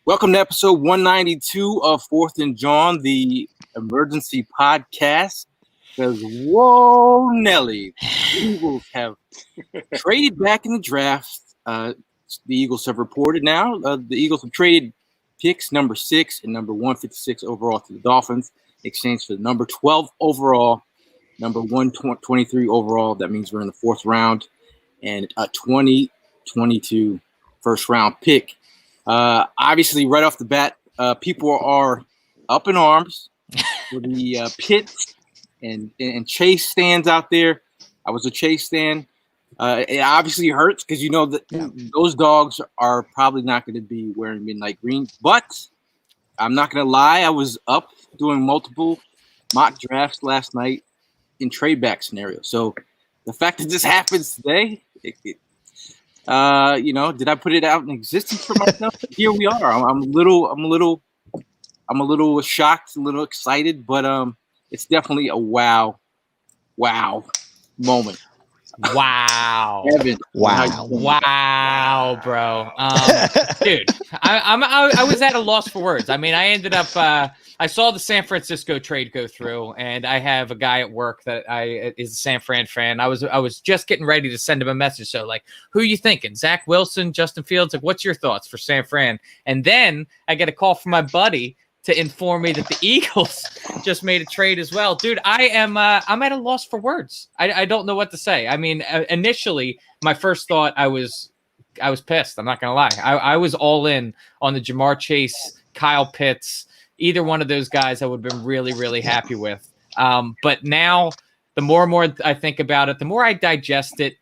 Welcome to episode 192 of 4thandjawn, the emergency podcast. Because, whoa, Nelly, the Eagles have traded back in the draft. The Eagles have reported now. The Eagles have traded picks number 6 and number 156 overall to the Dolphins in exchange for the number 12 overall, number 123 overall. That means we're in the fourth round, and a 2022 first round pick. Obviously, right off the bat, people are up in arms for the Pitts and Chase stands out there. I was a Chase stand. It obviously hurts because you know that those dogs are probably not going to be wearing midnight green. But I'm not going to lie, I was up doing multiple mock drafts last night in trade back scenarios. So the fact that this happens today, did I put it out in existence for myself? Here we are. I'm a little shocked, a little excited, but it's definitely a wow moment. Wow. Evan, wow, bro. Dude, I was at a loss for words. I mean, I ended up I saw the San Francisco trade go through, and I have a guy at work that is a San Fran fan. I was just getting ready to send him a message. So, like, who are you thinking? Zach Wilson, Justin Fields? Like, what's your thoughts for San Fran? And then I get a call from my buddy to inform me that the Eagles just made a trade as well. Dude, I'm at a loss for words. I don't know what to say. I mean, initially, my first thought, I was pissed. I'm not going to lie. I was all in on the Jamar Chase, Kyle Pitts. Either one of those guys I would have been really, really happy with. But now, the more and more I think about it, the more I digest it.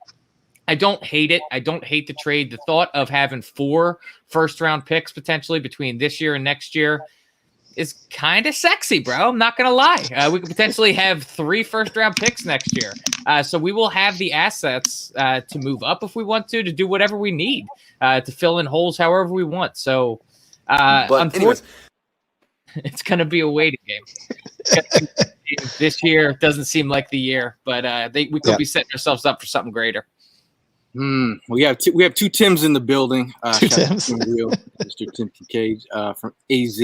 I don't hate it. I don't hate the trade. The thought of having 4 first-round picks potentially between this year and next year is kind of sexy, bro. I'm not going to lie. We could potentially have 3 first-round picks next year. So we will have the assets to move up if we want to do whatever we need, to fill in holes however we want. So unfortunately, it's going to be a waiting game. This year doesn't seem like the year, but we could be setting ourselves up for something greater. We have two Tims in the building. Two Tims. Mr. Tim Kincaid from AZ.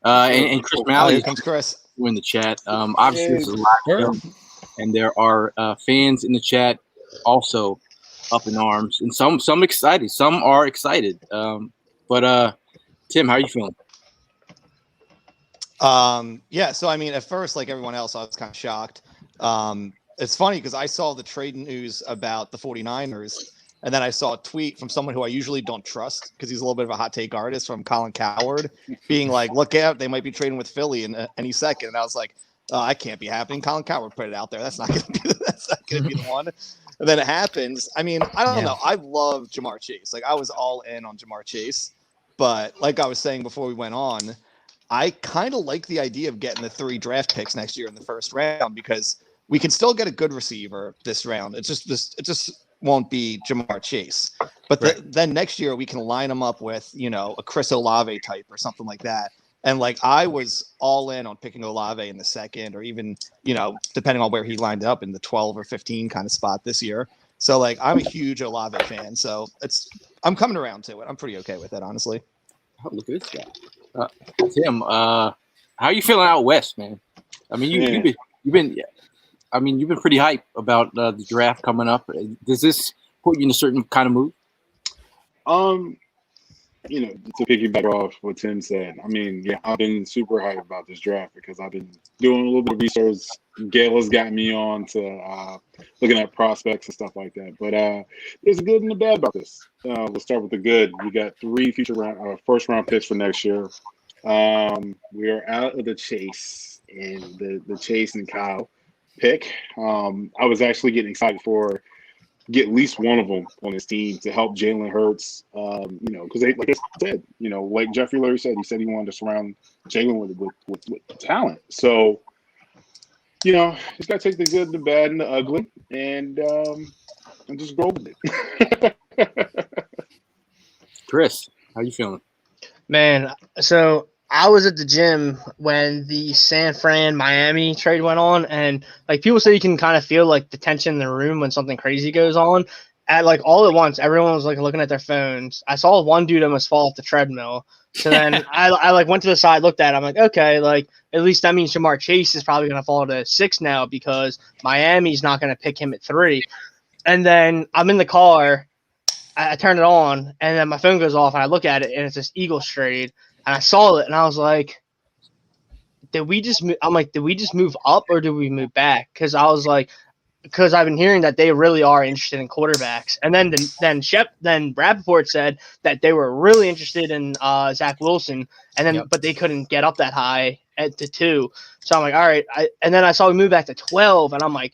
And Chris Malley comes Chris in the chat. Obviously, this is a live show, and there are fans in the chat also up in arms, and some excited. Some are excited. But Tim, how are you feeling? So I mean, at first, like everyone else, I was kind of shocked. It's funny because I saw the trade news about the 49ers. And then I saw a tweet from someone who I usually don't trust because he's a little bit of a hot take artist, from Colin Coward, being like, look out, they might be trading with Philly in any second. And I was like, I can't be happening. Colin Coward put it out there. That's not going to be the one. And then it happens. I mean, I don't know. I love Jamar Chase. Like, I was all in on Jamar Chase. But like I was saying before we went on, I kind of like the idea of getting the 3 draft picks next year in the first round because we can still get a good receiver this round. It just won't be Jamar Chase. But then next year we can line them up with, a Chris Olave type or something like that. And like I was all in on picking Olave in the second, or even, depending on where he lined up in the 12 or 15 kind of spot this year. So like I'm a huge Olave fan. So I'm coming around to it. I'm pretty okay with it, honestly. Oh, look at this guy. Tim, how are you feeling out west, man? I mean, you've been pretty hype about the draft coming up. Does this put you in a certain kind of mood? To piggyback off what Tim said, I mean, I've been super hyped about this draft because I've been doing a little bit of research. Gail has got me on to looking at prospects and stuff like that. But there's a good and a bad about this. We'll start with the good. We got 3 first round picks for next year. We are out of the Chase and the Chase and Kyle pick. I was actually getting excited get at least one of them on his team to help Jalen Hurts. Because like I said, like Jeffrey Lurie said, he said he wanted to surround Jalen with talent. So, just got to take the good, the bad, and the ugly, and just go with it. Chris, how you feeling? Man, so I was at the gym when the San Fran Miami trade went on, and like people say you can kind of feel like the tension in the room when something crazy goes on. at like all at once, everyone was like looking at their phones. I saw one dude almost fall off the treadmill. So then I like went to the side, looked at it. I'm like, okay, like at least that means Jamar Chase is probably going to fall to 6 now because Miami's not going to pick him at 3. And then I'm in the car. I turn it on, and then my phone goes off, and I look at it, and it's this Eagles trade. And I saw it, and I was like, did we just move? I'm like, did we just move up or did we move back? Because I was like, because I've been hearing that they really are interested in quarterbacks. And then Rappaport said that they were really interested in Zach Wilson, and then but they couldn't get up that high to 2. So I'm like, all right. And then I saw we move back to 12, and I'm like,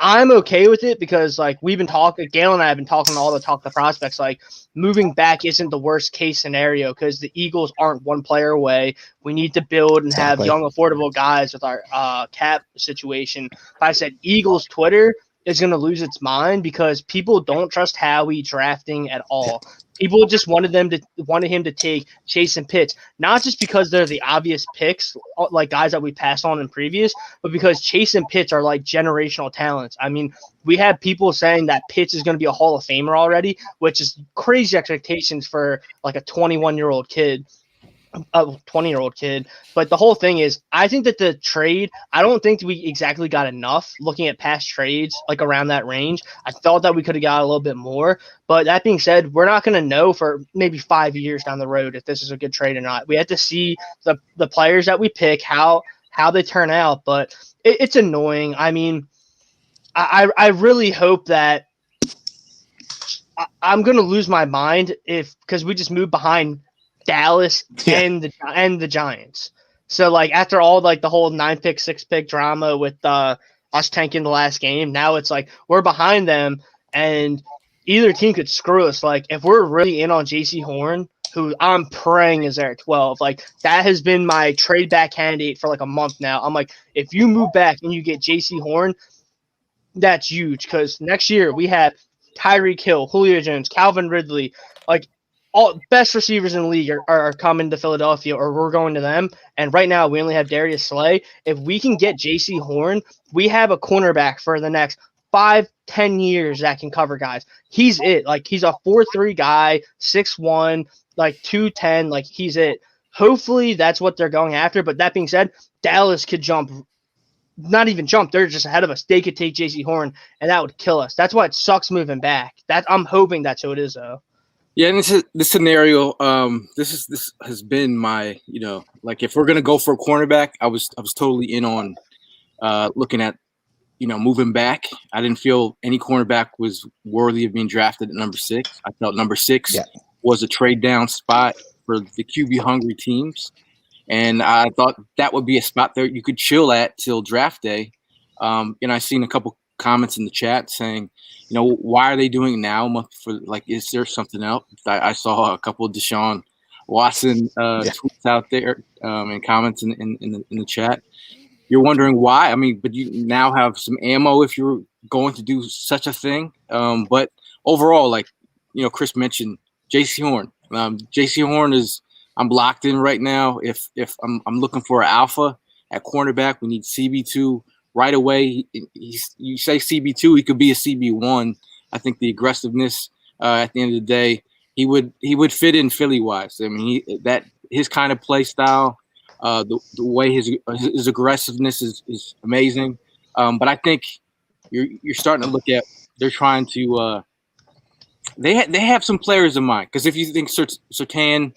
I'm okay with it because like we've been talking, Gail and I have been talking all the prospects. Like moving back isn't the worst case scenario because the Eagles aren't one player away. We need to build and have young, affordable guys with our cap situation. If I said Eagles Twitter is going to lose its mind because people don't trust Howie drafting at all. People just wanted him to take Chase and Pitts, not just because they're the obvious picks, like guys that we passed on in previous, but because Chase and Pitts are like generational talents. I mean, we have people saying that Pitts is going to be a Hall of Famer already, which is crazy expectations for like a 21-year-old kid. A 20-year-old kid. But the whole thing is, I think that the trade, I don't think we exactly got enough looking at past trades like around that range. I felt that we could have got a little bit more. But that being said, we're not going to know for maybe 5 years down the road if this is a good trade or not. We have to see the players that we pick, how they turn out. But it's annoying. I mean, I really hope that I'm going to lose my mind because we just moved behind Dallas and the Giants. So like after all like the whole 9-pick, 6-pick drama with us tanking the last game, now it's like we're behind them and either team could screw us. Like if we're really in on JC Horn, who I'm praying is there at 12, like that has been my trade back candidate for like a month now. I'm like, if you move back and you get JC Horn, that's huge because next year we have Tyreek Hill, Julio Jones, Calvin Ridley, like all best receivers in the league are coming to Philadelphia or we're going to them. And right now we only have Darius Slay. If we can get JC Horn, we have a cornerback for the next 5-10 years that can cover guys. He's it. Like he's a 4'3" guy, 6'1", like 210, like he's it. Hopefully that's what they're going after. But that being said, Dallas could jump. Not even jump, they're just ahead of us. They could take JC Horn and that would kill us. That's why it sucks moving back. That I'm hoping that's who it is though. Yeah, and this scenario. This has been my, like if we're gonna go for a cornerback, I was totally in on looking at, moving back. I didn't feel any cornerback was worthy of being drafted at number 6. I felt number 6 was a trade down spot for the QB hungry teams, and I thought that would be a spot there you could chill at till draft day. And I seen a couple comments in the chat saying, why are they doing it now? For like, is there something else? I saw a couple of Deshaun Watson tweets out there and comments in the chat. You're wondering why? I mean, but you now have some ammo if you're going to do such a thing. But overall, like Chris mentioned, JC Horn. JC Horn is I'm locked in right now. If I'm looking for an alpha at cornerback, we need CB2. Right away, you say CB2, he could be a CB1. I think the aggressiveness at the end of the day, he would fit in Philly wise. I mean, his kind of play style, the way his aggressiveness is amazing. But I think you're starting to look at they're trying to they have some players in mind because if you think Surtain,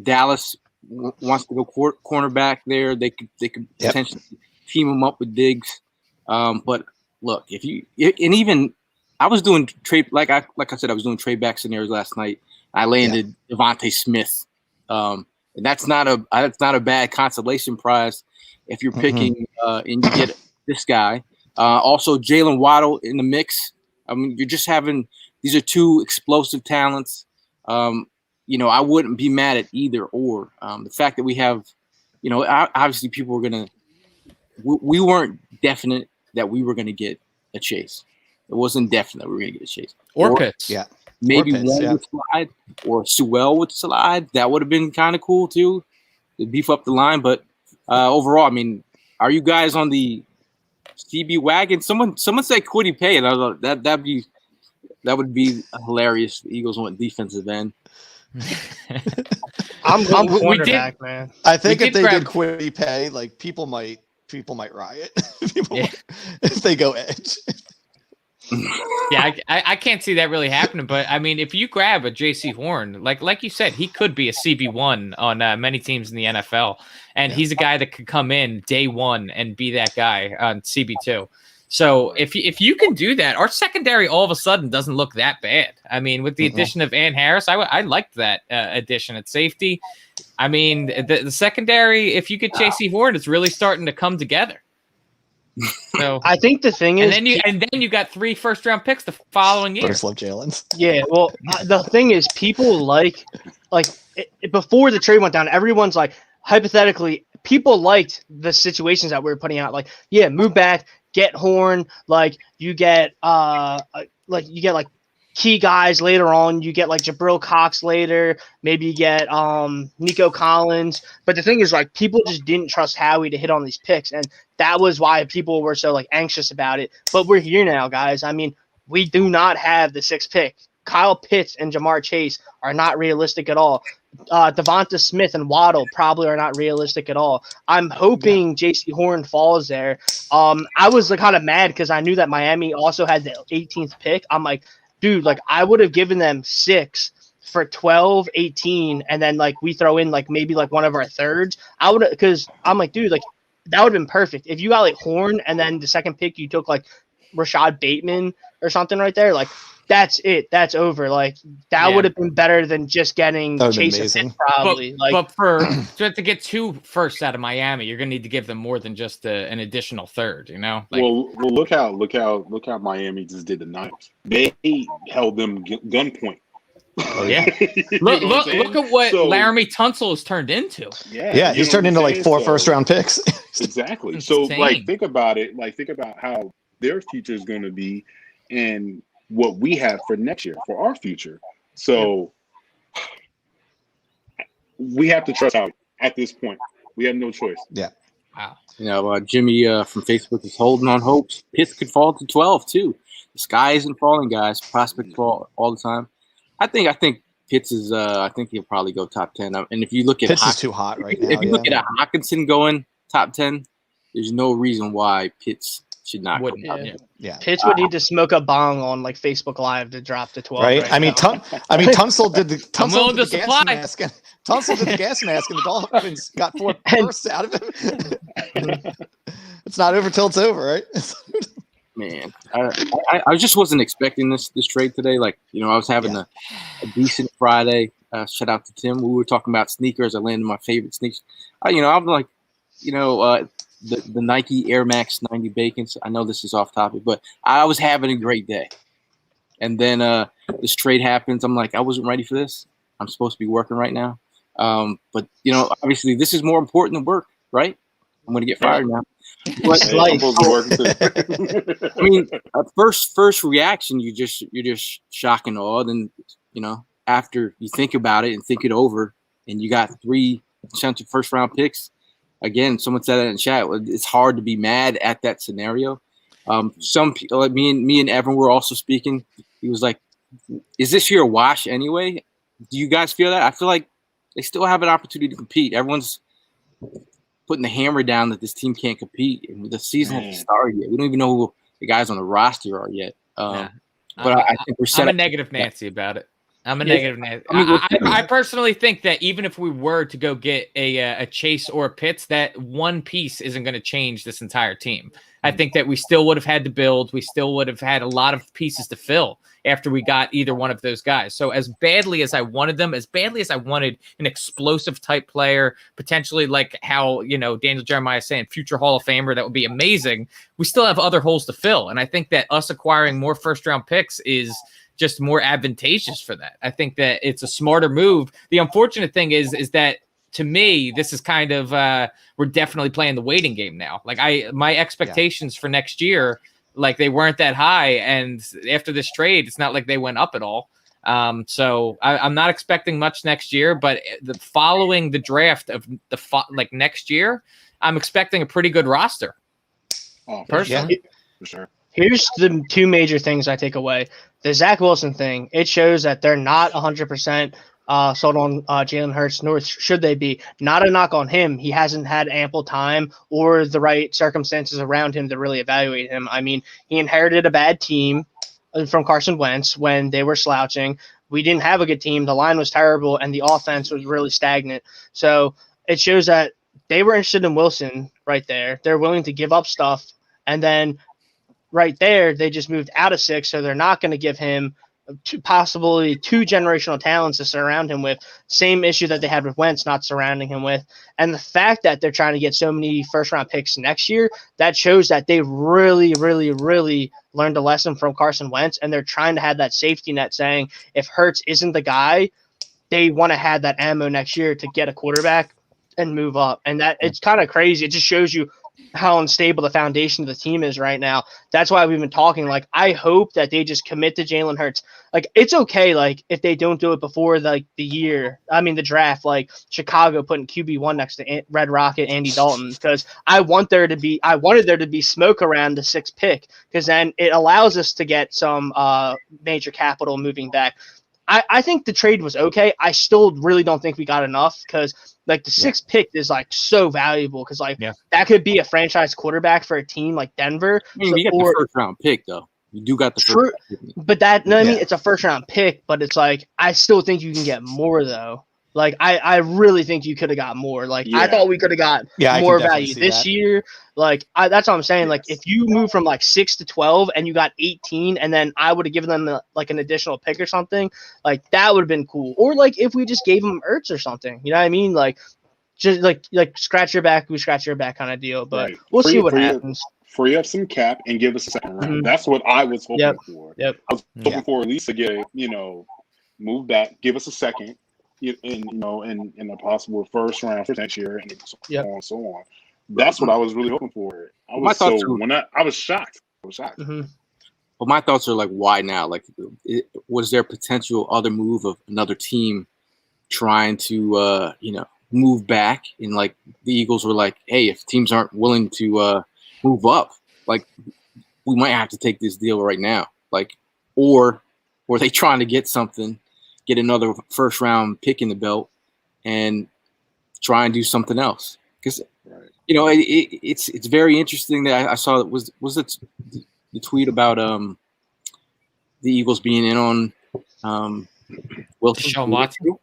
Dallas wants to go cornerback there, they could potentially team him up with Diggs. But look, I was doing trade like I said, I was doing trade back scenarios last night. I landed Devontae Smith. And that's not a bad consolation prize if you're picking and you get this guy. Also Jalen Waddle in the mix. I mean, you're just having these are two explosive talents. I wouldn't be mad at either or. The fact that we have, obviously people were gonna. We weren't definite that we were going to get a Chase. It wasn't definite that we were going to get a Chase. Or Pitts. Yeah. Maybe one would slide or Sewell would slide. That would have been kind of cool too to beef up the line. But overall, I mean, are you guys on the CB wagon? Someone said Kwity Paye, and I thought that'd be That would be hilarious. The Eagles went defensive end. I'm going We quarterback, man. I think We if did they grab- did Quiddy pay, like people might riot. Yeah. If they go edge. Yeah, I can't see that really happening. But I mean, if you grab a J.C. Horn, like you said, he could be a CB1 on many teams in the NFL, and he's a guy that could come in day one and be that guy on CB2. So if you can do that, our secondary all of a sudden doesn't look that bad. I mean, with the addition of Ann Harris, I liked that addition at safety. I mean, the secondary, if you get J.C. Horn, it's really starting to come together. So I think the thing is, and then you got 3 first-round picks the following year. First love Jalen's. yeah. Well, the thing is, people before the trade went down, everyone's like, hypothetically, people liked the situations that we were putting out. Like, yeah, move back, get Horn. Like, you get key guys later on. You get like Jabril Cox later. Maybe you get Nico Collins. But the thing is, like, people just didn't trust Howie to hit on these picks, and that was why people were so like anxious about it. But we're here now, guys. I mean, we do not have the 6th pick. Kyle Pitts and Jamar Chase are not realistic at all. Devonta Smith and Waddle probably are not realistic at all. I'm hoping J.C. Horn falls there. I was like kind of mad because I knew that Miami also had the 18th pick. I'm like, dude, like I would have given them 6 for 12, 18, and then like we throw in like maybe like one of our thirds. I would, because I'm like, dude, like that would have been perfect if you got like Horn and then the 2nd pick you took like Rashad Bateman or something right there. Like that's it. That's over. Like that would have been better than just getting Chase and Pitt, probably. But to get 2 firsts out of Miami, you're gonna need to give them more than just an additional third. You know. Like, well, look how Miami just did the Niners. They held them gunpoint. Oh yeah. look at what Laramie Tunsil has turned into. Yeah, he's turned into like 4 first-round picks. Exactly. So like think about it. Like think about how their future is going to be, and what we have for next year for our future. So we have to trust Howie at this point. We have no choice. Yeah. Wow. You know, Jimmy from Facebook is holding on hopes. Pitts could fall to 12 too. The sky isn't falling, guys. Prospects fall all the time. I think Pitts is. I think he'll probably go top 10. And if you look at Pitts is too hot right now. If you look at Hawkinson going top 10, there's no reason why Pitts should not go top 10. Yeah. Pitts would need to smoke a bong on like Facebook Live to drop to 12. Right. I mean, Tunsil did the willing to gas supply. mask. Tunsil did the gas mask, and the Dolphins got 4 firsts out of him. It's not over till it's over, right? Man, I just wasn't expecting this trade today. Like, you know, I was having a decent Friday. Shout out to Tim. We were talking about sneakers. I landed my favorite sneakers. I'm like, the Nike Air Max 90 Bacons. I know this is off topic, but I was having a great day. And then this trade happens. I'm like, I wasn't ready for this. I'm supposed to be working right now. But, obviously this is more important than work, right? I'm going to get fired now. But I mean, first reaction, you're just shocked and awed. And, after you think about it and think it over, and you got 3 potential first-round picks, again, someone said that in chat. It's hard to be mad at that scenario. Some people, like me and Evan, were also speaking. He was like, "Is this year a wash anyway?" Do you guys feel that? I feel like they still have an opportunity to compete. Everyone's putting the hammer down that this team can't compete, and the season hasn't started yet. We don't even know who the guys on the roster are yet. But I think we're set. I'm a negative Nancy about it. I'm a negative Nancy. I personally think that even if we were to go get a Chase or a Pitts, that one piece isn't going to change this entire team. I think that we still would have had to build. We still would have had a lot of pieces to fill after we got either one of those guys. So as badly as I wanted them, as badly as I wanted an explosive type player, potentially like how, Daniel Jeremiah is saying, future Hall of Famer, that would be amazing. We still have other holes to fill. And I think that us acquiring more first round picks is just more advantageous for that. I think that it's a smarter move. The unfortunate thing is that, to me, this is kind of we're definitely playing the waiting game now. Like my expectations for next year, like they weren't that high, and after this trade, it's not like they went up at all. So I'm not expecting much next year, but following the draft of next year, I'm expecting a pretty good roster. Oh, personally. for sure. Here's the two major things I take away. The Zach Wilson thing, it shows that they're not 100% sold on Jalen Hurts, nor should they be. Not a knock on him. He hasn't had ample time or the right circumstances around him to really evaluate him. I mean, he inherited a bad team from Carson Wentz when they were slouching. We didn't have a good team. The line was terrible, and the offense was really stagnant. So it shows that they were interested in Wilson right there. They're willing to give up stuff, and then right there, they just moved out of 6, so they're not going to give him possibly 2 generational talents to surround him with. Same issue that they had with Wentz, not surrounding him with. And the fact that they're trying to get so many first-round picks next year, that shows that they really, really, really learned a lesson from Carson Wentz, and they're trying to have that safety net saying if Hurts isn't the guy, they want to have that ammo next year to get a quarterback and move up. And that it's kind of crazy. It just shows you how unstable the foundation of the team is right now. That's why we've been talking. Like, I hope that they just commit to Jalen Hurts. Like, it's okay, like, if they don't do it before the draft, like Chicago putting QB1 next to Red Rocket, Andy Dalton, because I wanted there to be smoke around the 6th pick, because then it allows us to get some major capital moving back. I think the trade was okay. I still really don't think we got enough, because like the 6th pick is like so valuable, because that could be a franchise quarterback for a team like Denver. I mean, you got the first round pick though. You do got the first round pick. But I mean, it's a first round pick, but it's like I still think you can get more though. Like I really think you could have got more. Like I thought we could have got more value this year. Like that's what I'm saying. Like if you move from like 6 to 12 and you got 18, and then I would have given them like an additional pick or something, like that would have been cool. Or like if we just gave them Ertz or something, you know what I mean? Like just like scratch your back, we scratch your back kind of deal. But we'll see what happens. Free up some cap and give us a second round. Mm-hmm. That's what I was hoping for. I was hoping for at least to get move back, give us a second. In a possible first round for next year, and so on and so on. That's what I was really hoping for. I was shocked. Mm-hmm. Well, my thoughts are like, why now? Like, was there potential other move of another team trying to move back? And like the Eagles were like, hey, if teams aren't willing to move up, like we might have to take this deal right now. Like, or were they trying to get another first round pick in the belt and try and do something else? Because it's very interesting that I saw was it the tweet about the Eagles being in on Wilson. Deshaun Watson.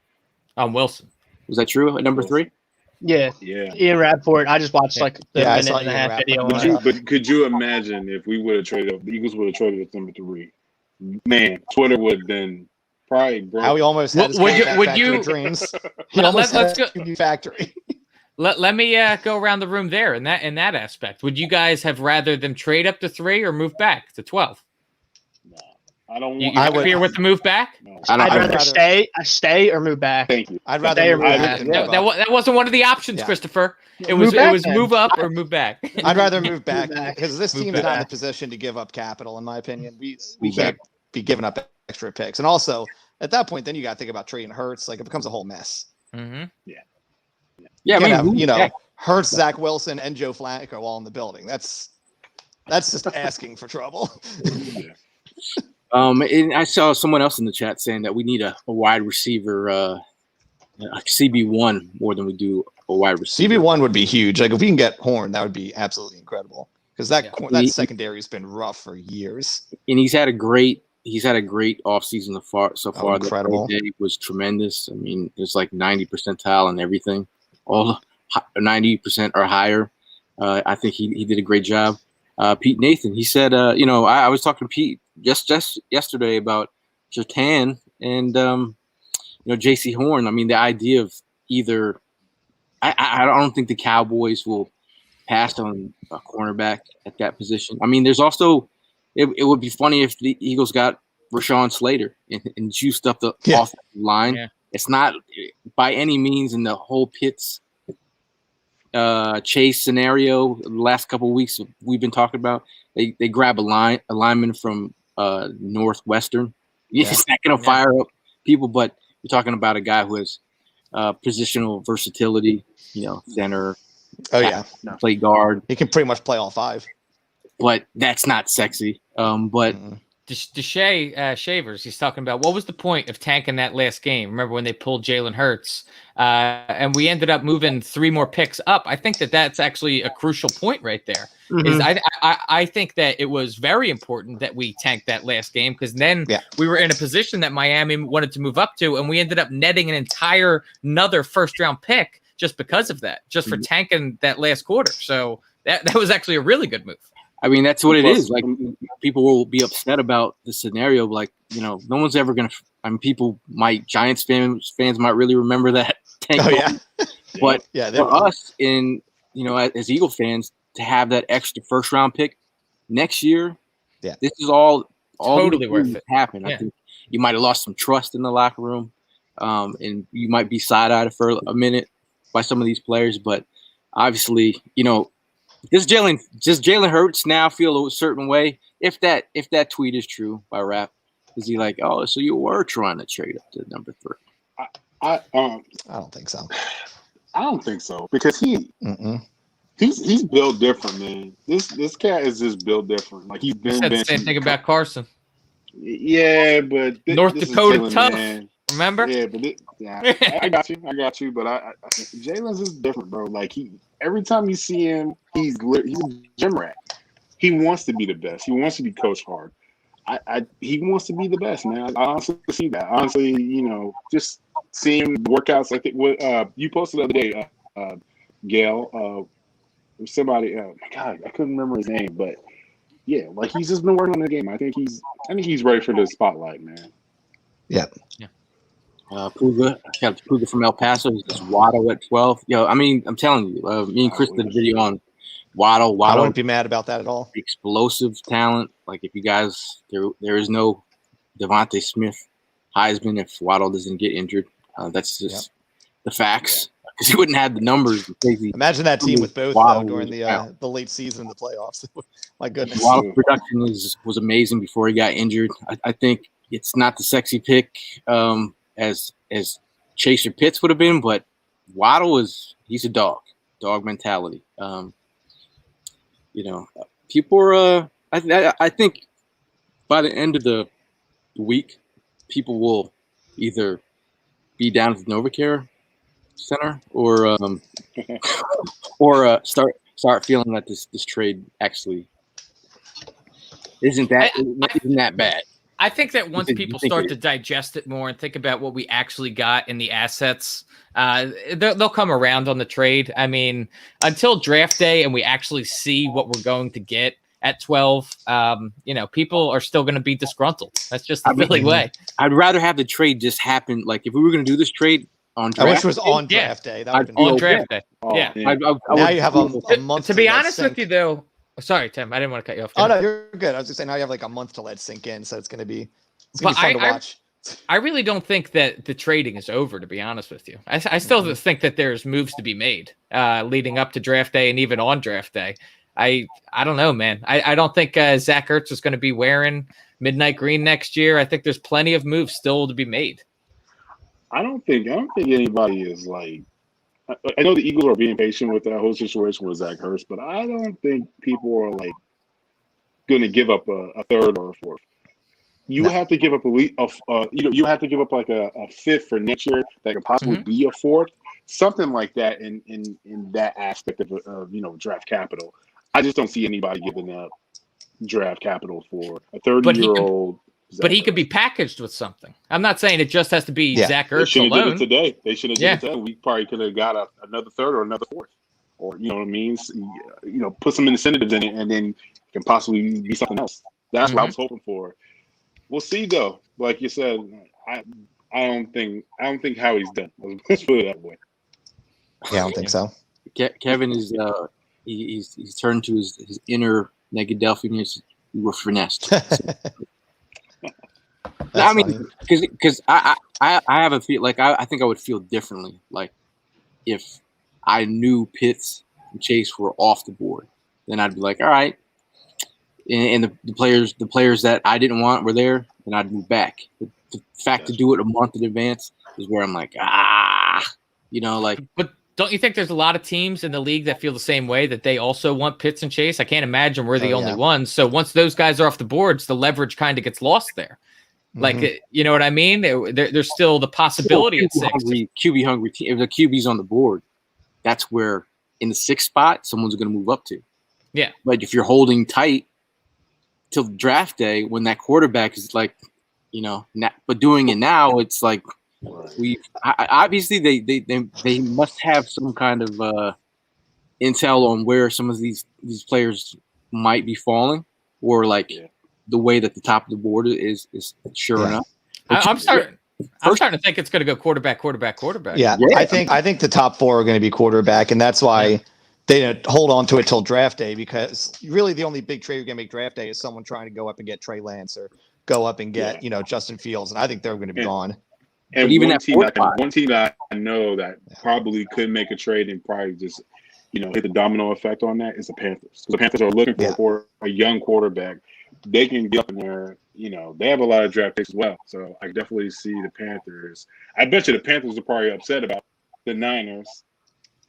Wilson. Was that true at number 3? Yeah. Ian Rappaport. I just watched like the minute and a half video. But could you imagine if we would have traded up? The Eagles would have traded at number 3. Man, Twitter would have been. Probably, bro. How he almost had his factory dreams. He almost had a QB factory. Let me go around the room there in that aspect. Would you guys have rather them trade up to 3 or move back to 12? No, I don't. You happier with the move back? No. I'd rather stay or move back. Thank you. I'd rather move back. That wasn't one of the options, Christopher. It was move up or move back. I'd rather move back because this team is not in a position to give up capital. In my opinion, we can't be giving up extra picks, and also at that point, then you got to think about trading Hurts. Like it becomes a whole mess. Mm-hmm. Yeah. I mean, Hurts, Zach Wilson, and Joe Flacco all in the building. That's just asking for trouble. And I saw someone else in the chat saying that we need a wide receiver, CB1 more than we do a wide receiver. CB1 would be huge. Like if we can get Horn, that would be absolutely incredible. Because that secondary has been rough for years. And he's had a great offseason so far. Incredible. The day was tremendous. I mean, it's like 90 percentile and everything. All 90% or higher. I think he did a great job. Pete Nathan, he said, I was talking to Pete just yesterday about Surtain and J.C. Horn. I mean, the idea of either I don't think the Cowboys will pass on a cornerback at that position. I mean, there's also it would be funny if the Eagles got Rashawn Slater and juiced up the offensive line. Yeah. It's not by any means in the whole Pitts Chase scenario. The last couple of weeks we've been talking about, they grab a lineman from Northwestern. It's not going to fire up people, but you're talking about a guy who has positional versatility. Center. Oh yeah, play guard. He can pretty much play all 5. but that's not sexy. But Deshae Shavers, he's talking about what was the point of tanking that last game? Remember when they pulled Jalen Hurts and we ended up moving 3 more picks up? I think that's actually a crucial point right there. Is I think that it was very important that we tanked that last game because then we were in a position that Miami wanted to move up to, and we ended up netting another first-round pick just because of that, just for tanking that last quarter. So that was actually a really good move. I mean, that's what it is. Like, people will be upset about the scenario. Like, no one's ever going to – I mean, Giants fans might really remember that tank. Oh, yeah. But for us, as Eagle fans, to have that extra first-round pick next year, this is all totally worth it. Happen. I think you might have lost some trust in the locker room, and you might be side-eyed for a minute by some of these players. But obviously, does Jalen Hurts now feel a certain way? If that tweet is true by Rap, is he like, oh, so you were trying to trade up to number 3? I don't think so. I don't think so because he's built different, man. This cat is just built different. Like he's been said the same thing about Carson. Yeah, but North Dakota tough. Man. Remember? Yeah, but I got you. But I Jalen's is different, bro. Like every time you see him, he's a gym rat. He wants to be the best. He wants to be coached hard. He wants to be the best, man. I honestly see that. Honestly, just seeing workouts. I think what you posted the other day, Gail. Somebody. Oh my God, I couldn't remember his name, but yeah, like he's just been working on the game. I think he's ready for the spotlight, man. Yeah. Puga, I got Puga from El Paso. He's just Waddle at 12. I mean, I'm telling you, me and Chris did a video on Waddle. I wouldn't be mad about that at all. Explosive talent. Like if you guys, there is no Devontae Smith Heisman if Waddle doesn't get injured. That's just the facts. Because he wouldn't have the numbers. Imagine that team with both during the late season in the playoffs. My goodness. Waddle's production was amazing before he got injured. I think it's not the sexy pick as Chase or Pitts would have been, but Waddle he's a dog mentality. People are. I think by the end of the week, people will either be down at the NovaCare Center or start feeling that this trade actually isn't that bad. I think that once people start to digest it more and think about what we actually got in the assets, they'll come around on the trade. I mean, until draft day and we actually see what we're going to get at 12, people are still going to be disgruntled. That's just the Philly way. I'd rather have the trade just happen. Like if we were going to do this trade on draft, I wish it was on draft day. That would have been on draft day. Yeah. Now you have a month. To be honest with you, though. Sorry, Tim. I didn't want to cut you off. Oh, no, you're good. I was just saying now you have like a month to let sink in, so it's going to be fun to watch. I really don't think that the trading is over, to be honest with you. I still think that there's moves to be made leading up to draft day and even on draft day. I don't know, man. I don't think Zach Ertz is going to be wearing midnight green next year. I think there's plenty of moves still to be made. I don't think anybody is like. I know the Eagles are being patient with that whole situation with Zach Ertz, but I don't think people are like going to give up a third or a fourth. You have to give up you have to give up like a fifth for next year that could possibly be a fourth, something like that in that aspect of draft capital. I just don't see anybody giving up draft capital for a 30-year-old. But he could be packaged with something. I'm not saying it just has to be Zach Ertz alone. They should have did it today. They should have did it today. We probably could have got another third or another fourth. Or, you know what I mean? Put some incentives in it and then it can possibly be something else. That's what I was hoping for. We'll see, though. Like you said, I don't think Howie's done. Let's put it that way. Yeah, I don't think so. Kevin is he's turned to his inner Negadelphian. We were finessed. I mean, because I have a feel like I think I would feel differently. Like if I knew Pitts and Chase were off the board, then I'd be like, all right. And the players that I didn't want were there, then I'd move back. But the fact to do it a month in advance is where I'm like, like. But Don't you think there's a lot of teams in the league that feel the same way, that they also want Pitts and Chase? I can't imagine we're the only ones. So once those guys are off the boards, the leverage kind of gets lost there. Like, you know what I mean? There's still the possibility at 6. QB hungry team. If the QB's on the board, that's where in the 6th spot, someone's going to move up to. Yeah. But if you're holding tight till draft day, when that quarterback is like, but doing it now, it's like obviously they must have some kind of intel on where some of these players might be falling, or like the way that the top of the board is sure enough. I'm starting to think it's going to go quarterback. Yeah, I think the top 4 are going to be quarterback, and that's why they hold on to it till draft day, because really the only big trade you're going to make draft day is someone trying to go up and get Trey Lance or go up and get Justin Fields, and I think they're going to be gone. And even one team that I know that probably could make a trade and probably just hit the domino effect on that is the Panthers. Because the Panthers are looking for a young quarterback. They can get up in there. They have a lot of draft picks as well. So I definitely see the Panthers. I bet you the Panthers are probably upset about the Niners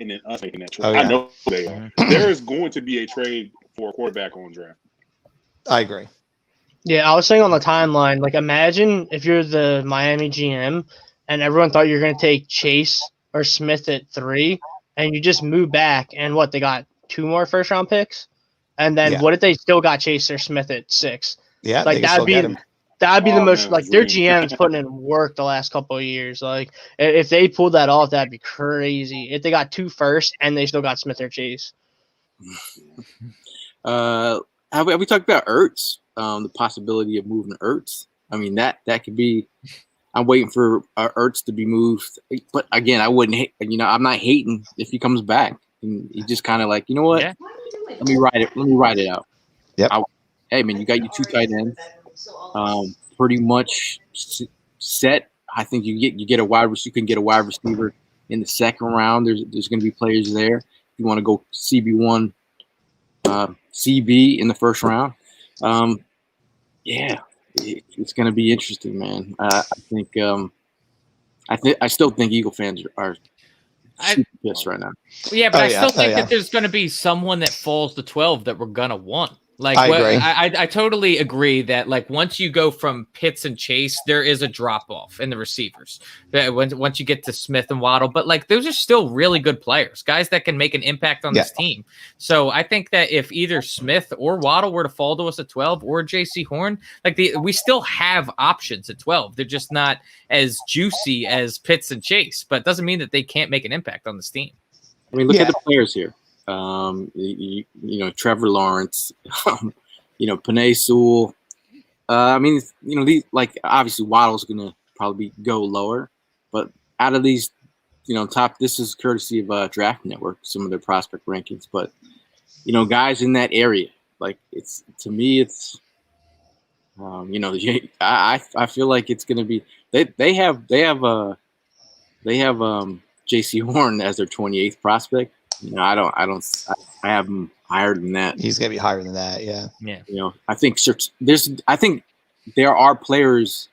and then us making that trade. I know they are. There is going to be a trade for a quarterback on draft. I agree. Yeah, I was saying on the timeline, like, imagine if you're the Miami GM and everyone thought you were going to take Chase or Smith at 3, and you just move back, and they got 2 more first-round picks? And then what if they still got Chase or Smith at 6? Yeah, like that'd be the most, like, their GM's putting in work the last couple of years. Like, if they pulled that off, that'd be crazy. If they got 2 first and they still got Smith or Chase. Have we talked about Ertz? The possibility of moving Ertz. I mean, that could be. I'm waiting for Ertz to be moved, but again, I wouldn't hate. I'm not hating if he comes back. And he just kind of like, you know what? Yeah. Let me ride it out. Yep. Hey man, you got your 2 tight ends, pretty much set. I think you get a wide receiver. You can get a wide receiver in the 2nd round. There's going to be players there. If you want to go CB1, CB in the 1st round. It's going to be interesting, man. I still think Eagle fans are super pissed right now. Yeah, but I still think that there's going to be someone that falls to 12 that we're going to want. Like, I agree. I totally agree that, like, once you go from Pitts and Chase, there is a drop off in the receivers. Once you get to Smith and Waddle, but like those are still really good players, guys that can make an impact on this team. So I think that if either Smith or Waddle were to fall to us at 12, or JC Horn, we still have options at 12. They're just not as juicy as Pitts and Chase, but it doesn't mean that they can't make an impact on this team. I mean, look at the players here. Trevor Lawrence, Penei Sewell. These, like, obviously Waddle's gonna probably go lower, but out of these, top, this is courtesy of Draft Network, some of their prospect rankings. But guys in that area, like, it's, to me, it's, I feel like it's gonna be they have J.C. Horn as their 28th prospect. I have him higher than that. He's gonna be higher than that, yeah. I think there are players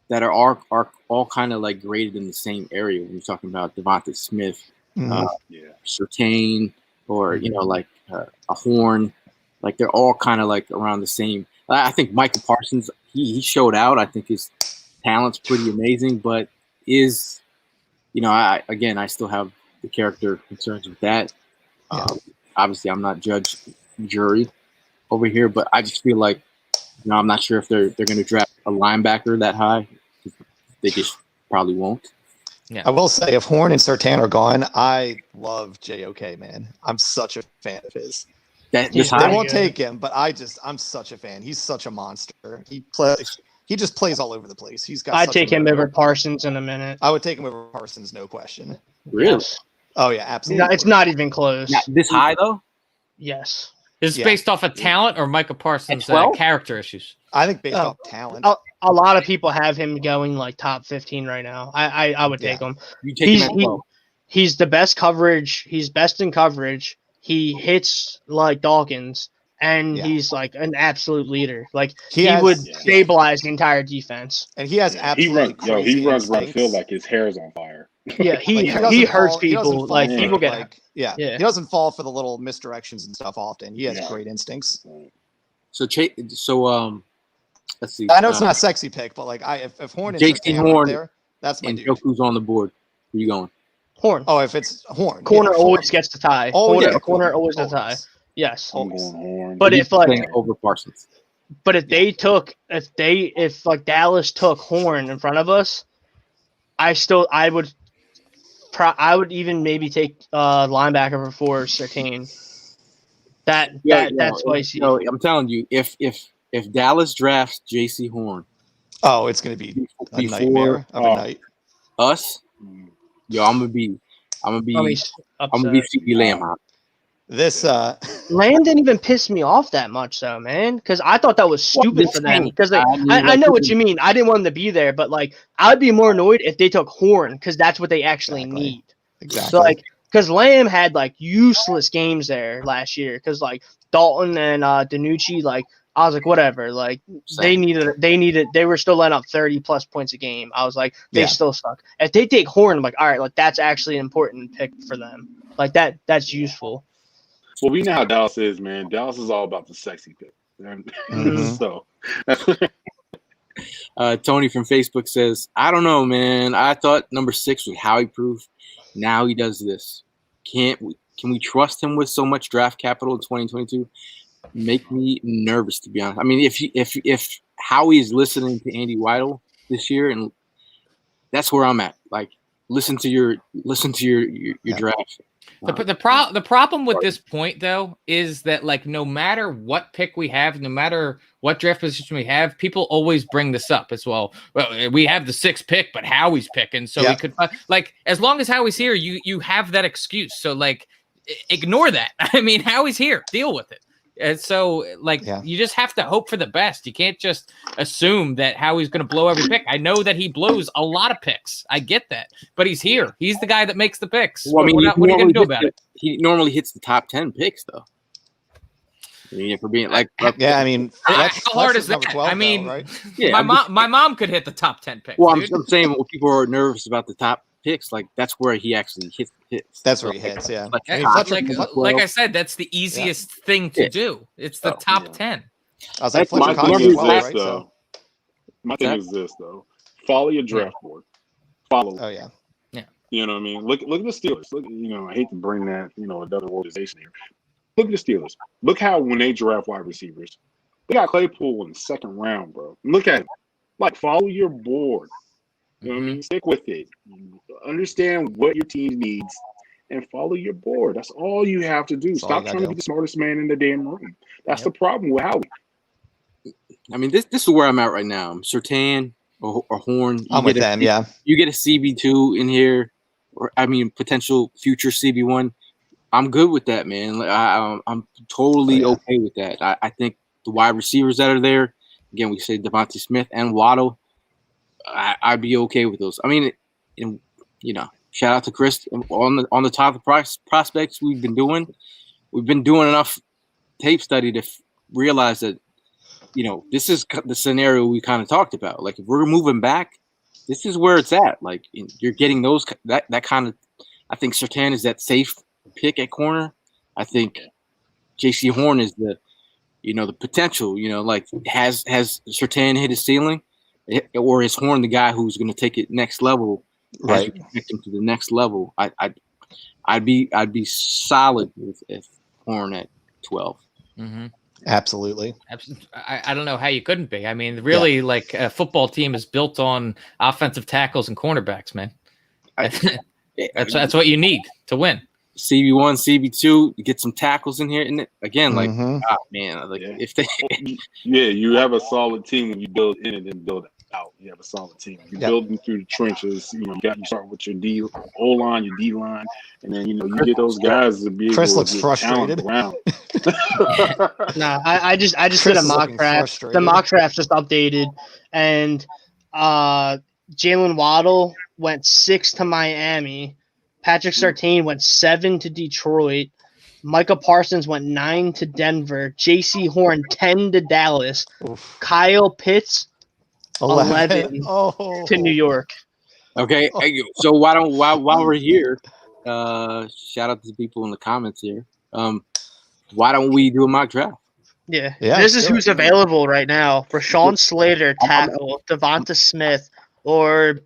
that are all kind of like graded in the same area. When you're talking about Devontae Smith, Surtain, or a Horn, like they're all kind of like around the same. I think Micah Parsons, he showed out. I think his talent's pretty amazing, but I still have the character concerns with that. Obviously, I'm not judge, jury over here, but I just feel like I'm not sure if they're going to draft a linebacker that high. They just probably won't. Yeah. I will say, if Horn and Surtain are gone, I love JOK, man. I'm such a fan of his. They won't take him, but I'm such a fan. He's such a monster. He just plays all over the place. I'd take him over Parsons in a minute. I would take him over Parsons, no question. Really? Yes. Oh yeah, absolutely. No, it's not even close. This high though? Yes. Is it based off of talent or Micah Parsons' character issues? I think based off talent. A lot of people have him going like top 15 right now. I would take him. You take him at 12. He's the best coverage. He's best in coverage. He hits like Dawkins, and he's like an absolute leader. Like he would stabilize the entire defense. And he has absolutely he runs right field like his hair is on fire. Yeah, he doesn't hurts fall- he doesn't people. fall Like for, people get like, yeah, Yeah. he doesn't fall for the little misdirections and stuff often. He has Yeah. great instincts. So let's see. I know it's not a sexy pick, but like if Horn and JC Sertan Horn aren't there, that's my and dude. Joku's on the board. Where you going? Horn. Oh, if it's Horn, Corner yeah, always gets the tie. Oh, corner, yeah, corner always the tie. always. Yes. I'm Always. going Horn. But if like Playing over Parsons. But if if like Dallas took Horn in front of us, I would even maybe take linebacker for Sertain. That's spicy. No, I'm telling you, if Dallas drafts J.C. Horn, Oh, it's gonna be a nightmare of a night. us, yo, I'm gonna be CeeDee Lamb. Huh? This Lamb didn't even piss me off that much, though, man. Because I thought that was stupid for them. Because I know what you mean. I didn't want them to be there, but like I'd be more annoyed if they took Horn because that's what they actually need. Exactly. So like, because Lamb had like useless games there last year. Because like Dalton and DiNucci, like I was like, whatever. Like they were still letting up 30+ points a game. I was like, they still suck. If they take Horn, I'm like, all right, like that's actually an important pick for them. Like that's useful. Well, we know how Dallas is, man. Dallas is all about the sexy pick. So, Tony from Facebook says, I don't know, man. I thought number 6 was Howie proof. Now he does this. Can we trust him with so much draft capital in 2022? Make me nervous, to be honest. I mean, if Howie is listening to Andy Weidel this year, and that's where I'm at. Like, listen to your draft. The problem with this point, though, is that like no matter what pick we have, no matter what draft position we have, people always bring this up as well. Well, we have the 6th pick, but Howie's picking, so we could like as long as Howie's here, you have that excuse. So like ignore that. I mean, Howie's here, deal with it. And so, like, you just have to hope for the best. You can't just assume that Howie's going to blow every pick. I know that he blows a lot of picks. I get that. But he's here. He's the guy that makes the picks. Well, I mean, what are you going to do about it? He normally hits the top 10 picks, though. I mean, for being like, I mean, how hard is that? 12, I mean, though, right? Yeah, my mom could hit the top 10 picks. Well, I'm saying when people are nervous about the top picks, like that's where he actually hits. That's where he hits, yeah. Like, like I said, that's the easiest thing to do. It's the top 10. I was like, my Fletcher thing is Cox as well, this, right? though. My thing is this, though. Follow your draft board. Follow. Oh yeah. You know what I mean? Look at the Steelers. Look, I hate to bring that, another organization here. Look at the Steelers. Look how when they draft wide receivers, they got Claypool in the 2nd round, bro. Look at it. Like, follow your board. You know what I mean? Stick with it. Understand what your team needs and follow your board. That's all you have to do. Stop trying to be the smartest man in the damn room. That's the problem with Howie. I mean, this is where I'm at right now. Sertan or Horn. I'm with them, yeah. You get a CB2 in here, or I mean, potential future CB1. I'm good with that, man. I'm totally okay with that. I think the wide receivers that are there, again, we say Devontae Smith and Waddle, I'd be okay with those. I mean, shout out to Chris on the top of prospects we've been doing. We've been doing enough tape study to realize that, this is the scenario we kind of talked about. Like, if we're moving back, this is where it's at. Like, you're getting that kind of. I think Sertan is that safe pick at corner. I think J.C. Horn is the potential. Like, has Sertan hit his ceiling, or is Horn the guy who's going to take it next level? Right, connect him to the next level. I'd be solid with Horn at 12. Mm-hmm. Absolutely. I don't know how you couldn't be. I mean, really, like a football team is built on offensive tackles and cornerbacks, man. That's what you need to win. CB1, CB2, you get some tackles in here, and again, like, man, like if they, you have a solid team when you build in and then build out. You have a solid team. You're building through the trenches. You start with your O line, your D line, and then you get those guys to be able Chris to looks frustrated. Around. No, I just did a mock draft. The mock draft just updated, and Jalen Waddle went 6 to Miami. Patrick Surtain went 7 to Detroit. Micah Parsons went 9 to Denver. J.C. Horn 10 to Dallas. Kyle Pitts 11 to New York. Okay, so while we're here, shout out to the people in the comments here. Why don't we do a mock draft? Yeah. Yeah, This is do who's it. available right now. Rashawn Slater, tackle. Devonta Smith, or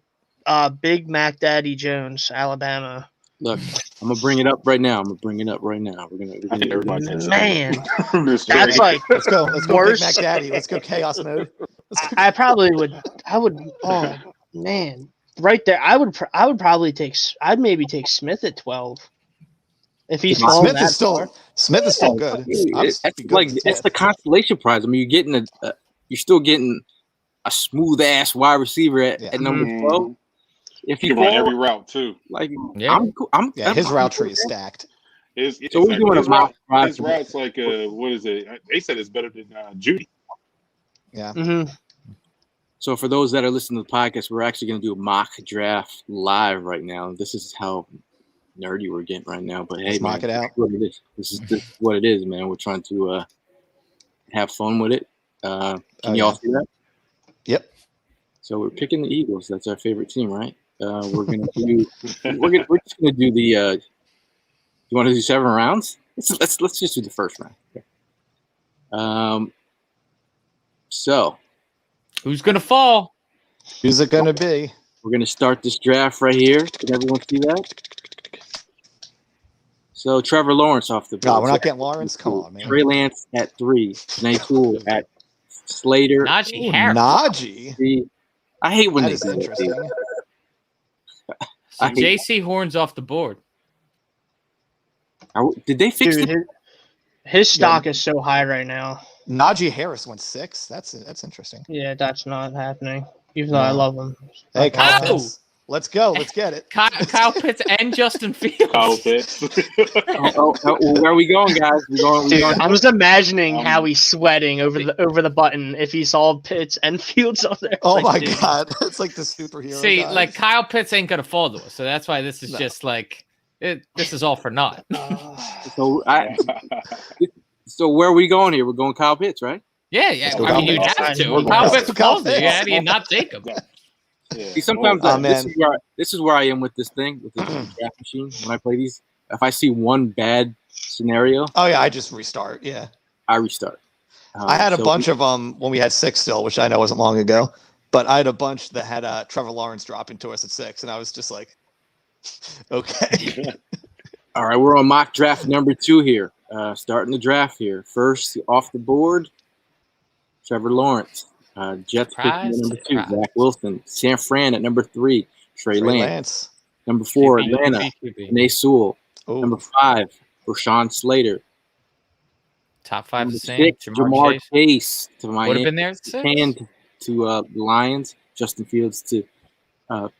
Big Mac Daddy Jones, Alabama. Look, I'm gonna bring it up right now. We're I think everybody's saying Man, this that's trade. like Let's go. Let's go, Worse. Big Mac Daddy. Let's go chaos mode. Let's go. I probably would. I would. Oh man, right there. I would probably take. I'd maybe take Smith at 12. If he's falling Smith that is still far. Smith is still good. That's the consolation prize. I mean, you're still getting a smooth ass wide receiver at number 12. If You can run every route too. like, Yeah. I'm cool. His route tree is stacked. So we're doing a mock draft. His route's like what is it? They said it's better than Judy. Yeah. Mm-hmm. So for those that are listening to the podcast, we're actually going to do a mock draft live right now. This is how nerdy we're getting right now. But hey, Let's mock it out. This is what it is, man. We're trying to have fun with it. Can y'all see that? Yep. So we're picking the Eagles. That's our favorite team, right? We're just gonna do the. You want to do 7 rounds? Let's just do the first round. Okay. So Who's gonna fall? Who's it gonna be? we're gonna start this draft right here. Can everyone see that? So Trevor Lawrence off the board. No, we're not getting Lawrence. Come on, man. Trey Lance at 3. Nate Toole at Slater. Najee Harris. Najee. I hate when That they is do that. interesting. So I hate- JC Horn's off the board. Did they fix Dude, it? his stock is so high right now. Najee Harris went 6. That's interesting. Yeah, that's not happening. Even though I No. love him. Hey, Kyle Oh! Pitts. Let's go. Let's get it. Kyle Pitts and Justin Fields. Kyle Pitts. Where are we going, guys? We're Dude, going. I'm just imagining how he's sweating over the button if he saw Pitts and Fields up there. Oh Like, my dude. God. It's like the superhero. See, guys. like Kyle Pitts ain't gonna fall to us, so that's why this is No. just like this is all for naught. So where are we going here? We're going Kyle Pitts, right? Yeah, yeah. go I mean, you Kyle have Pitts. to. We're If Kyle going Pitts to Kyle falls to you, how Pitts. do you not take him? Yeah. See, sometimes Oh, this man. is where I am with this thing with the draft machine. When I play these, if I see one bad scenario, Oh yeah, I just restart. Yeah. I restart. I had a bunch of them when we had 6 still, which I know wasn't long ago. But I had a bunch that had Trevor Lawrence dropping to us at 6, and I was just like, okay. All right, we're on mock draft number 2 here. Starting the draft here. First off the board, Trevor Lawrence. Jets pick Surprise, number 2. surprise. Zach Wilson. San Fran at number 3. Trey Lance. Lance. Number 4, QB, Atlanta. QB. Nate Sewell. Oh, Number 5, Rashawn Slater. Top 5 Number the same. 6, Jamar Chase to would have Miami. been there at 6. And to the Lions. Justin Fields to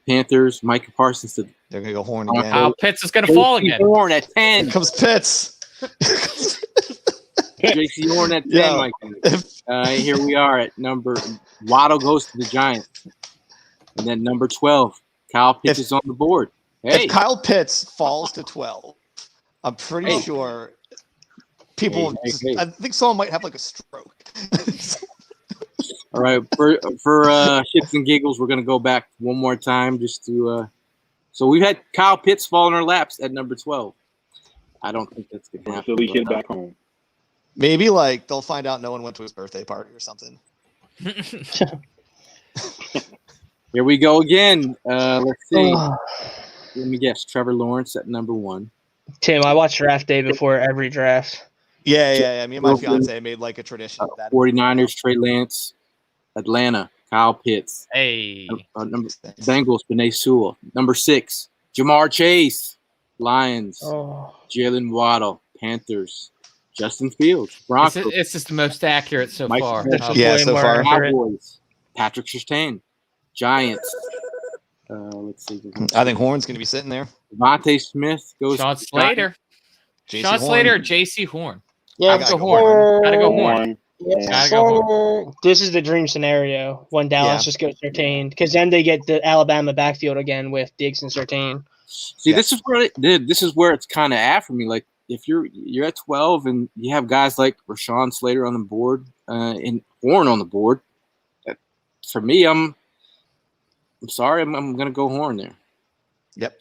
Panthers. Micah Parsons to they're gonna go Horn Oh, again. Kyle Pitts is gonna fall J.C. again. Horn at 10. Here comes Pitts. J.C. Horn at 10, Yo. Mike. Here we are at number – Waddle goes to the Giants. And then number 12, Kyle Pitts is on the board. Hey, If Kyle Pitts falls to 12, I'm pretty Hey. sure people. Hey. I think someone might have like a stroke. all right. For shits and giggles, we're going to go back one more time just to so we've had Kyle Pitts fall in our laps at number 12. I don't think that's going to happen. Philly kid back home. Maybe like they'll find out no one went to his birthday party or something. Here we go again. Let's see. Let me guess. Trevor Lawrence at number 1. Tim, I watch draft day before every draft. Yeah. Me and my Wilson. fiance made like a tradition of that. 49ers, Trey Lance. Atlanta, Kyle Pitts. Hey. Number Bengals, Benay Sewell. Number 6, Jamar Chase. Lions, Oh, Jalen Waddle. Panthers, Justin Fields. Broncos, This is the most accurate so Mike far. Smith. Yeah, way so more far. accurate. Cowboys, Patrick Surtain. Giants. Let's see. I think Horn's gonna be sitting there. Devontae Smith goes Sean to the Slater. JC Sean Horn. Slater or JC Horn? Yeah, I Gotta gotta go go Horn. Gotta go Horn. One. Gotta go Horn. This is the dream scenario when Dallas Yeah. just goes Sertain, because then they get the Alabama backfield again with Diggs and Sertain. See, this is where it's kind of at for me. Like, if you're at 12 and you have guys like Rashawn Slater on the board and Horn on the board, for me, I'm sorry. I'm gonna go Horn there. Yep.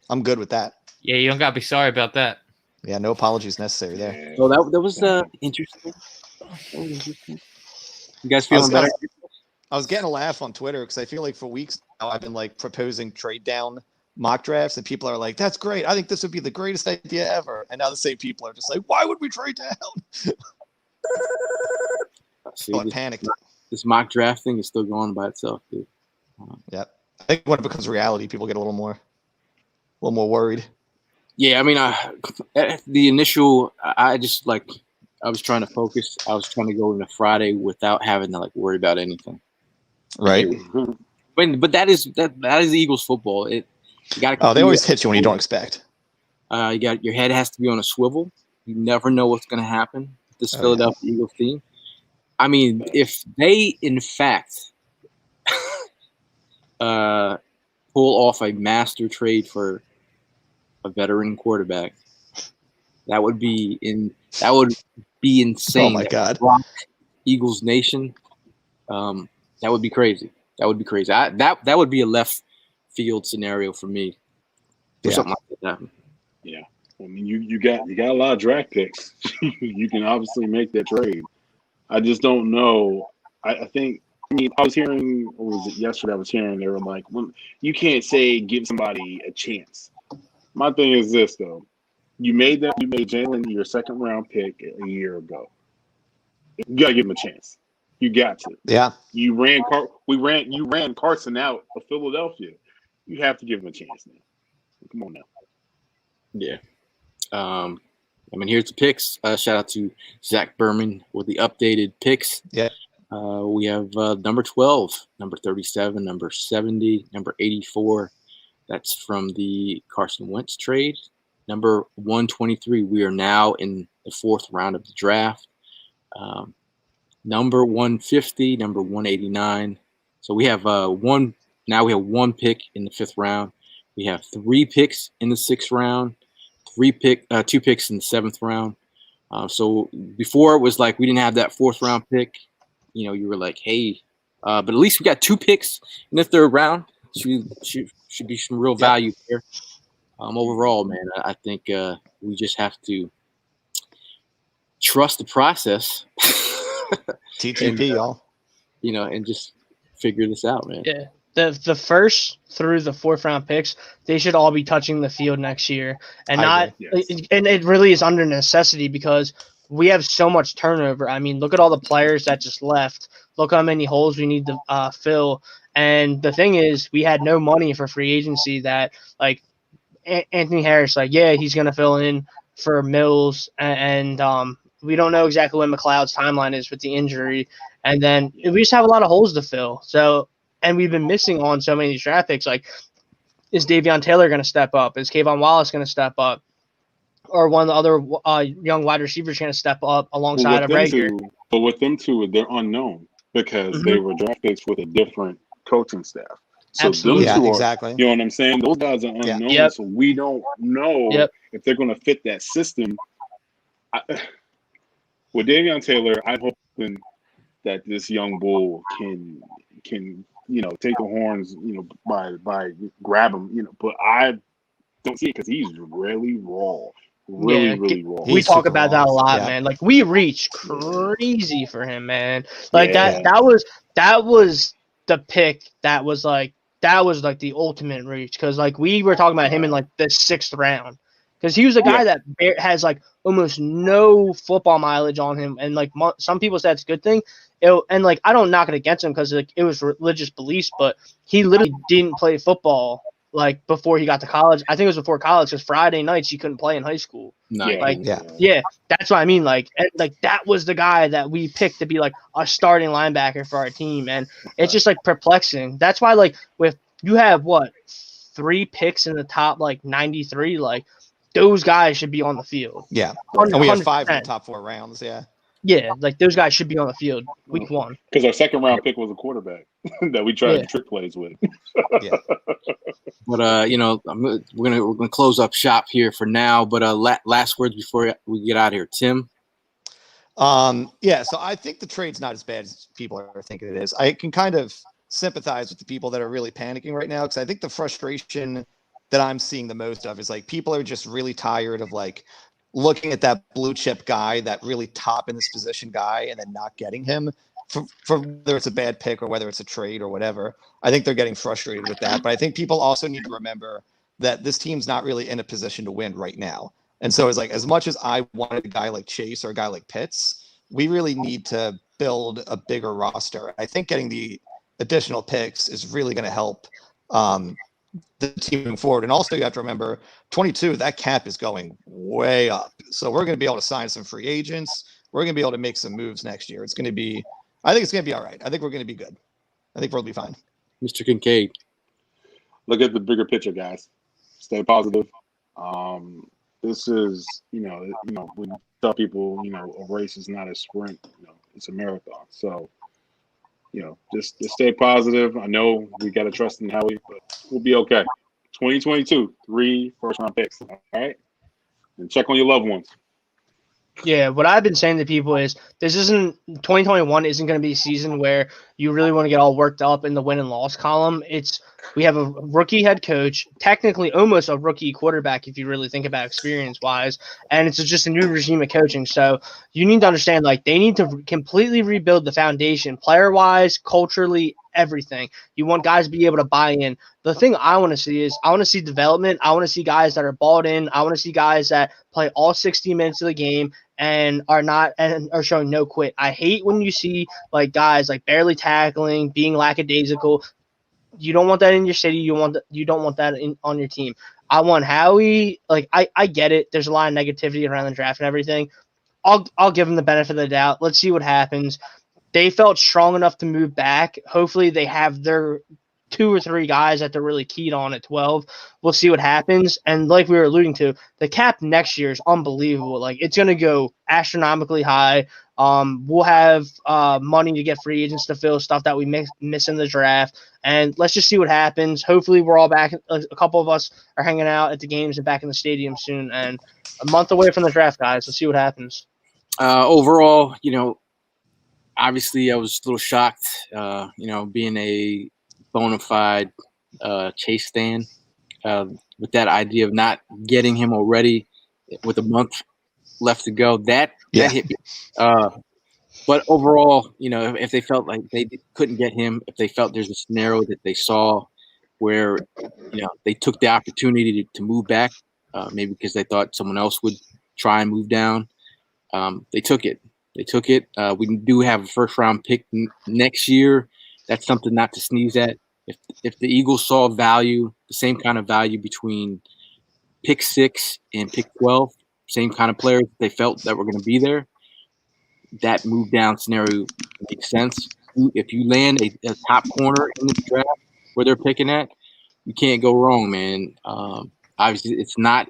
I'm good with that. Yeah, you don't gotta be sorry about that. Yeah, no apologies necessary there. Yeah. So that was interesting. That was interesting. You guys I was, feeling better? I was getting a laugh on Twitter because I feel like for weeks now I've been like proposing trade down mock drafts, and people are like, "That's great. I think this would be the greatest idea ever." And now the same people are just like, "Why would we trade down?" See, So I panicked. this mock draft thing is still going by itself, dude. Yep. I think when it becomes reality, people get a little more worried. Yeah, I mean, at the initial, I just like, I was trying to focus. I was trying to go into Friday without having to like worry about anything. Right. But that is Eagles football. You got. Oh, they always hit you when you don't expect. You got your head has to be on a swivel. You never know what's going to happen with this Philadelphia Eagles team. I mean, if they in fact pull off a master trade for a veteran quarterback, that would be insane. Oh my God. Rock Eagles Nation. That would be crazy. That would be crazy. That would be a left field scenario for me. For something like that. Yeah. I mean, you got a lot of draft picks. You can obviously make that trade. I just don't know. I think. I mean, I was hearing, or was it yesterday? I was hearing they were like, well, you can't say give somebody a chance. My thing is this though: you made Jalen your second round pick a year ago. You gotta give him a chance. You got to. Yeah. You ran Carson out of Philadelphia. You have to give him a chance now. Come on now. Yeah. I mean, here's the picks. Shout out to Zach Berman with the updated picks. Yeah. We have number 12, number 37, number 70, number 84. That's from the Carson Wentz trade. Number 123. We are now in the fourth round of the draft. Number 150, number 189. So we have one. Now we have one pick in the fifth round. We have 3 picks in the sixth round. 2 picks in the seventh round. So before it was like we didn't have that fourth round pick. You know, you were like, hey, but at least we got 2 picks in the third round. Should be some real value here. Overall, man, I think we just have to trust the process. TTP, y'all. Mm-hmm. And just figure this out, man. Yeah. The first through the fourth round picks, they should all be touching the field next year, and and it really is under necessity because we have so much turnover. I mean, look at all the players that just left. Look how many holes we need to fill. And the thing is, we had no money for free agency. That like Anthony Harris, like he's gonna fill in for Mills, and we don't know exactly when McLeod's timeline is with the injury, and then we just have a lot of holes to fill. So. And we've been missing on so many of these draft picks. Like, is Davion Taylor going to step up? Is Kayvon Wallace going to step up? Or one of the other young wide receivers going to step up alongside of Rager? But with them two, they're unknown because they were draft picks with a different coaching staff. So Absolutely. them two are, exactly. You know what I'm saying? Those guys are unknown, so we don't know if they're going to fit that system. With Davion Taylor, I'm hoping that this young bull can take the horns, by grab him, but I don't see it because he's really raw, really raw. We talk about that a lot, yeah. man. Like we reach crazy for him, man. Like that was the pick that was like the ultimate reach because like we were talking about him in like the 6th round because he was a guy that has like almost no football mileage on him, and like some people said it's a good thing. And like I don't knock it against him because like it was religious beliefs, but he literally didn't play football like before he got to college. I think it was before college because Friday nights you couldn't play in high school. That's what I mean. Like that was the guy that we picked to be like a starting linebacker for our team, and it's just like perplexing. That's why like with you have 3 picks in the top like 93, like those guys should be on the field. Yeah, and we have 5 in the top 4 rounds. Yeah. Yeah, like those guys should be on the field week 1. Because our second round pick was a quarterback that we tried to trick plays with. But we're gonna close up shop here for now. But last words before we get out of here, Tim. So I think the trade's not as bad as people are thinking it is. I can kind of sympathize with the people that are really panicking right now, because I think the frustration that I'm seeing the most of is like people are just really tired of like looking at that blue chip guy, that really top in this position guy, and then not getting him for whether it's a bad pick or whether it's a trade or whatever. I think they're getting frustrated with that. But I think people also need to remember that this team's not really in a position to win right now. And so it's like, as much as I wanted a guy like Chase or a guy like Pitts, we really need to build a bigger roster. I think getting the additional picks is really going to help the team moving forward. And also you have to remember 22, that cap is going way up. So we're going to be able to sign some free agents. We're going to be able to make some moves next year. It's going to be, I think it's going to be all right. I think we're going to be good. I think we'll be fine. Mr. Kincaid. Look at the bigger picture, guys. Stay positive. This is, when you tell people, a race is not a sprint, it's a marathon. So, just stay positive. I know we got to trust in Howie, but we'll be okay. 2022, 3 first-round picks, all right? And check on your loved ones. Yeah, what I've been saying to people is 2021 isn't going to be a season where you really want to get all worked up in the win and loss column. We have a rookie head coach, technically almost a rookie quarterback if you really think about experience-wise, and it's just a new regime of coaching. So you need to understand, like, they need to completely rebuild the foundation, player-wise, culturally, everything. You want guys to be able to buy in. The thing I want to see is I want to see development. I want to see guys that are bought in. I want to see guys that play all 60 minutes of the game and are showing no quit. I hate when you see like guys like barely tackling, being lackadaisical. You don't want that in your city. You don't want that on your team. I want Howie. Like I get it. There's a lot of negativity around the draft and everything. I'll give them the benefit of the doubt. Let's see what happens. They felt strong enough to move back. Hopefully they have their 2 or 3 guys that they're really keyed on at 12. We'll see what happens. And like we were alluding to, the cap next year is unbelievable. Like, it's going to go astronomically high. We'll have money to get free agents to fill stuff that we miss in the draft. And let's just see what happens. Hopefully we're all back. A couple of us are hanging out at the games and back in the stadium soon. And a month away from the draft, guys. Let's see what happens. Overall, obviously I was a little shocked, being a bona fide Chase stan, with that idea of not getting him already with a month left to go. That hit me. But overall, if they felt like they couldn't get him, if they felt there's a scenario that they saw where, they took the opportunity to move back, maybe because they thought someone else would try and move down, they took it. We do have a first-round pick next year. That's something not to sneeze at. If the Eagles saw value, the same kind of value between pick 6 and pick 12, same kind of players they felt that were going to be there, that move down scenario makes sense. If you land a top corner in the draft where they're picking at, you can't go wrong, man. Obviously, it's not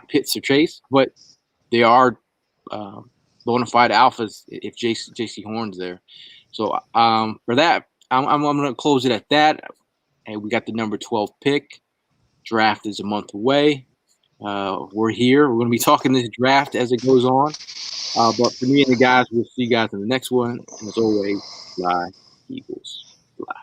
Pitts or Chase, but they are bona fide alphas if JC Horn's there. So for that, I'm going to close it at that. And we got the number 12 pick. Draft is a month away. We're here. We're going to be talking this draft as it goes on. But for me and the guys, we'll see you guys in the next one. And as always, fly, Eagles, fly.